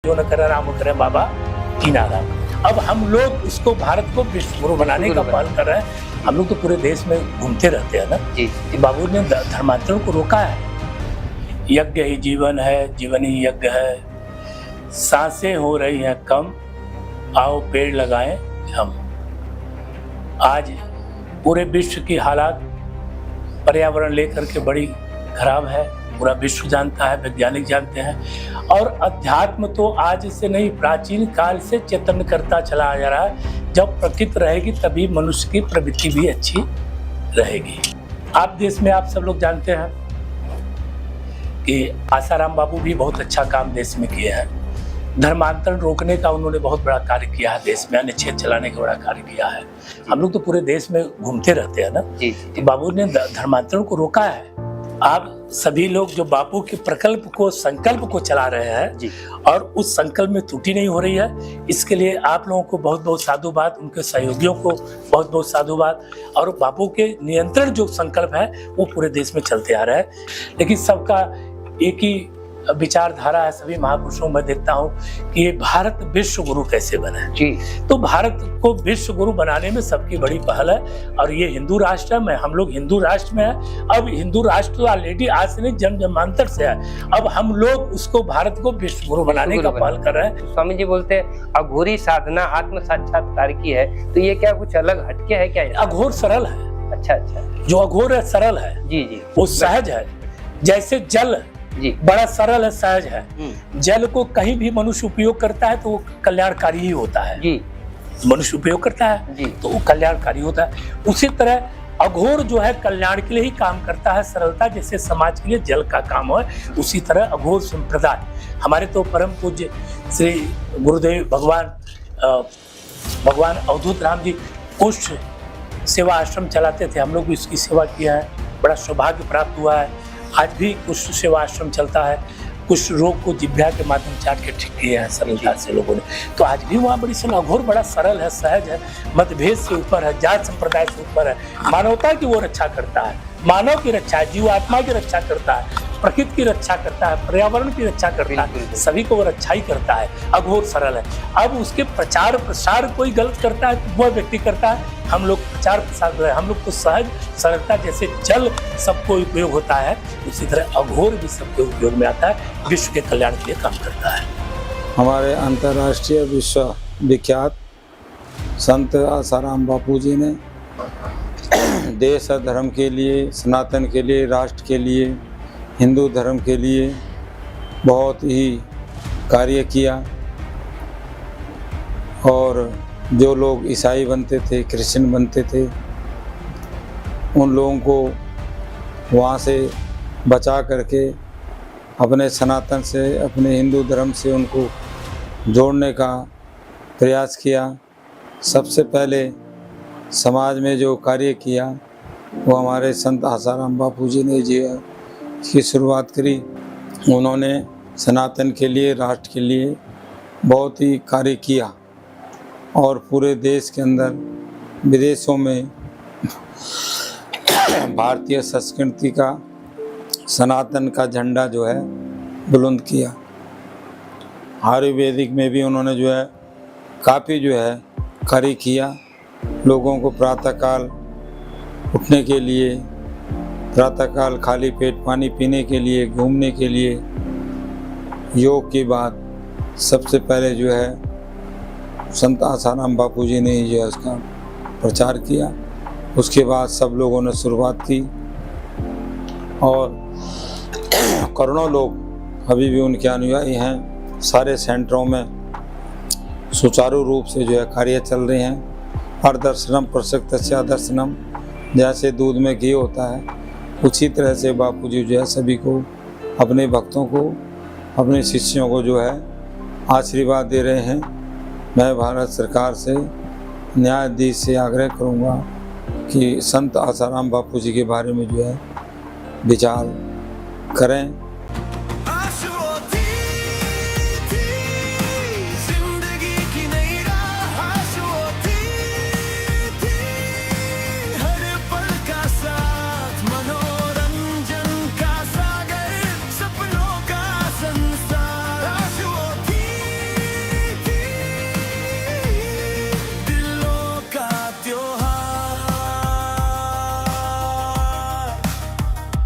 जो न करे राम करे बाबा कीना राम। अब हम लोग उसको भारत को विश्व गुरु बनाने का पहल कर रहे हैं। हम लोग तो पूरे देश में घूमते रहते हैं ना कि बाबू ने धर्मांतरण को रोका है। यज्ञ ही जीवन है, जीवन ही यज्ञ है, सांसें हो रही हैं कम, आओ पेड़ लगाएं हम। आज पूरे विश्व की हालात पर्यावरण लेकर के बड़ी खराब है, पूरा विश्व जानता है, वैज्ञानिक जानते हैं। और अध्यात्म तो आज से नहीं, प्राचीन काल से चेतन करता चला आ जा रहा है। जब प्रकृति रहेगी तभी मनुष्य की प्रवृत्ति भी अच्छी रहेगी। आप देश में आप सब लोग जानते हैं कि आसाराम बापू भी बहुत अच्छा काम देश में किए हैं। धर्मांतरण रोकने का उन्होंने बहुत बड़ा कार्य किया है, देश में अनुच्छेद चलाने का बड़ा कार्य किया है। हम लोग तो पूरे देश में घूमते रहते हैं ना कि बापू ने धर्मांतरण को रोका है। आप सभी लोग जो बापू के प्रकल्प को, संकल्प को चला रहे हैं और उस संकल्प में त्रुटि नहीं हो रही है, इसके लिए आप लोगों को बहुत बहुत साधुवाद, उनके सहयोगियों को बहुत बहुत साधुवाद। और बापू के नियंत्रण जो संकल्प है वो पूरे देश में चलते आ रहा है। लेकिन सबका एक ही विचारधारा है, सभी महापुरुषों में देखता हूँ कि ये भारत विश्व गुरु कैसे बने जी। तो भारत को विश्व गुरु बनाने में सबकी बड़ी पहल है। और ये हिंदू राष्ट्र है, हम लोग हिंदू राष्ट्र में है। अब हिंदू राष्ट्र ऑलरेडी आज से नहीं, जन्म जन्मांतर से है। अब हम लोग उसको भारत को विश्व गुरु बनाने का पहल कर रहे हैं। स्वामी जी बोलते हैं अघोरी साधना आत्म साक्षात्कार की है, तो ये क्या कुछ अलग हटके है क्या? अघोर सरल है। अच्छा अच्छा, जो अघोर है सरल है जी जी, वो सहज है। जैसे जल जी बड़ा सरल है, सहज है। जल को कहीं भी मनुष्य उपयोग करता है तो वो कल्याणकारी ही होता है जी। मनुष्य उपयोग करता है जी तो वो कल्याणकारी होता है। उसी तरह अघोर जो है कल्याण के लिए ही काम करता है। सरलता जैसे समाज के लिए जल का काम है, उसी तरह अघोर संप्रदाय हमारे तो परम पूज्य श्री गुरुदेव भगवान अवधूत राम जी कुष्ठ सेवा आश्रम चलाते थे। हम लोग भी इसकी सेवा किया है, बड़ा सौभाग्य प्राप्त हुआ है। आज भी कुष्ठ सेवा आश्रम चलता है। कुष्ठ रोग को जिह्वा के माध्यम चाट के ठीक किए हैं सरलता से लोगों ने। तो आज भी वहाँ बड़ी सरल, अघोर बड़ा सरल है, सहज है, मतभेद से ऊपर है, जात संप्रदाय से ऊपर है, मानवता की वो रक्षा करता है, मानव की रक्षा, जीव आत्मा की रक्षा करता है, प्रकृति की रक्षा करता है, पर्यावरण की रक्षा करता है, सभी को वो रक्षा ही करता है। अघोर सरल है। अब उसके प्रचार प्रसार कोई गलत करता है तो वह व्यक्ति करता है। हम लोग प्रचार प्रसार कर रहे हैं। हम लोग तो सहज सरलता जैसे जल सबको उपयोग होता है, उसी तरह अघोर भी सबके उपयोग में आता है, विश्व के कल्याण के लिए काम करता है। हमारे अंतर्राष्ट्रीय विश्व विख्यात संत आसाराम बापू जी ने देश और धर्म के लिए, सनातन के लिए, राष्ट्र के लिए, हिंदू धर्म के लिए बहुत ही कार्य किया। और जो लोग ईसाई बनते थे, क्रिश्चियन बनते थे, उन लोगों को वहाँ से बचा करके अपने सनातन से, अपने हिंदू धर्म से उनको जोड़ने का प्रयास किया। सबसे पहले समाज में जो कार्य किया वो हमारे संत आसाराम बापू जी ने जी की शुरुआत करी। उन्होंने सनातन के लिए, राष्ट्र के लिए बहुत ही कार्य किया और पूरे देश के अंदर, विदेशों में भारतीय संस्कृति का, सनातन का झंडा जो है बुलंद किया। आयुर्वेदिक में भी उन्होंने जो है काफ़ी जो है कार्य किया। लोगों को प्रातःकाल उठने के लिए, प्रातःकाल खाली पेट पानी पीने के लिए, घूमने के लिए, योग की बात सबसे पहले जो है संत आसाराम बापू जी ने जो है उसका प्रचार किया। उसके बाद सब लोगों ने शुरुआत की और करोड़ों लोग अभी भी उनके अनुयायी हैं। सारे सेंटरों में सुचारू रूप से जो है कार्य चल रहे हैं। हर दर्शनम प्रसक्तस्या दर्शनम, जैसे दूध में घी होता है, उसी तरह से बापू जी जो है सभी को, अपने भक्तों को, अपने शिष्यों को जो है आशीर्वाद दे रहे हैं। मैं भारत सरकार से, न्यायाधीश से आग्रह करूंगा कि संत आसाराम बापू जी के बारे में जो है विचार करें